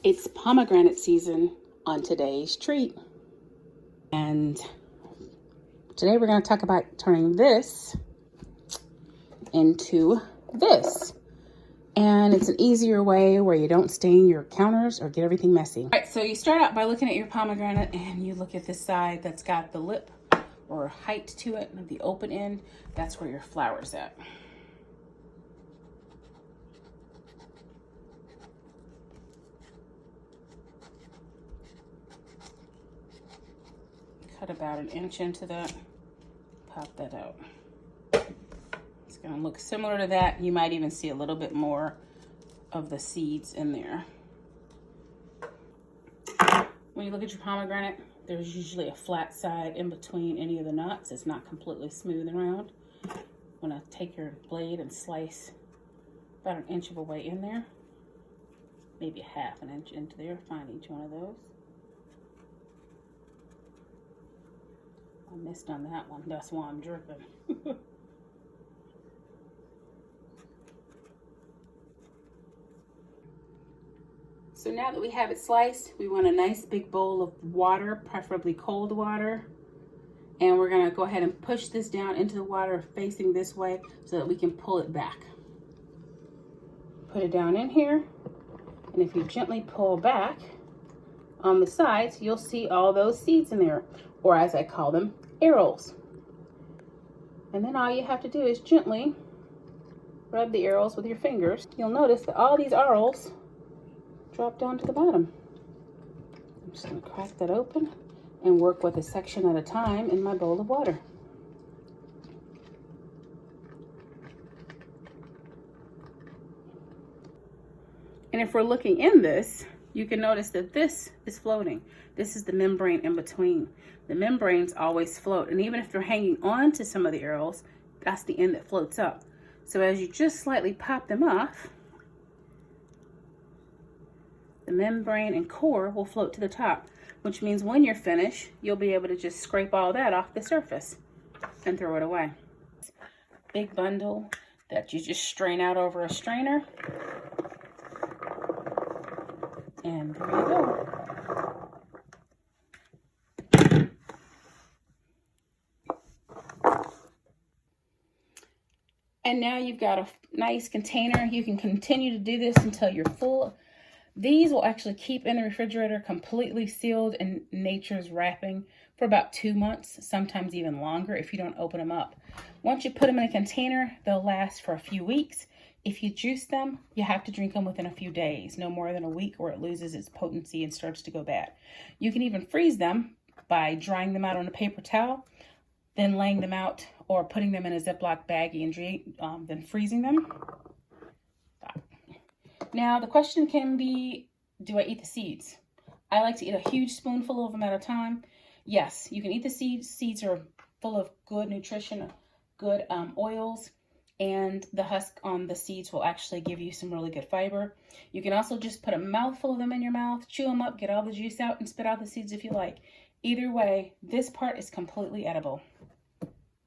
It's pomegranate season on today's treat. And today we're going to talk about turning this into this. And it's an easier way where you don't stain your counters or get everything messy. All right, so you start out by looking at your pomegranate and you look at this side that's got the lip or height to it, the open end. That's where your flour's at. Cut about an inch into that, pop that out. It's gonna look similar to that. You might even see a little bit more of the seeds in there. When you look at your pomegranate, there's usually a flat side in between any of the nuts. It's not completely smooth and round. I'm gonna take your blade and slice about an inch of a way in there, maybe a half an inch into there, find each one of those. I missed on that one, that's why I'm dripping. So now that we have it sliced, we want a nice big bowl of water, preferably cold water. And we're gonna go ahead and push this down into the water facing this way so that we can pull it back. Put it down in here, and if you gently pull back on the sides, you'll see all those seeds in there, or as I call them, arrows. And then all you have to do is gently rub the arrows with your fingers. You'll notice that all these arrows drop down to the bottom. I'm just going to crack that open and work with a section at a time in my bowl of water. And if we're looking in this, you can notice that this is floating. This is the membrane in between. The membranes always float, and even if they're hanging on to some of the arrows, that's the end that floats up. So as you just slightly pop them off, the membrane and core will float to the top, which means when you're finished, you'll be able to just scrape all that off the surface and throw it away. Big bundle that you just strain out over a strainer. And there you go. And now you've got a nice container. You can continue to do this until you're full. These will actually keep in the refrigerator completely sealed in nature's wrapping for about 2 months, sometimes even longer if you don't open them up. Once you put them in a container, they'll last for a few weeks. If you juice them, you have to drink them within a few days, no more than a week, or it loses its potency and starts to go bad. You can even freeze them by drying them out on a paper towel, then laying them out or putting them in a Ziploc baggie and then freezing them. Now, the question can be, do I eat the seeds? I like to eat a huge spoonful of them at a time. Yes, you can eat the seeds. Seeds are full of good nutrition, good oils, and the husk on the seeds will actually give you some really good fiber. You can also just put a mouthful of them in your mouth, chew them up, get all the juice out, and spit out the seeds if you like. Either way, this part is completely edible.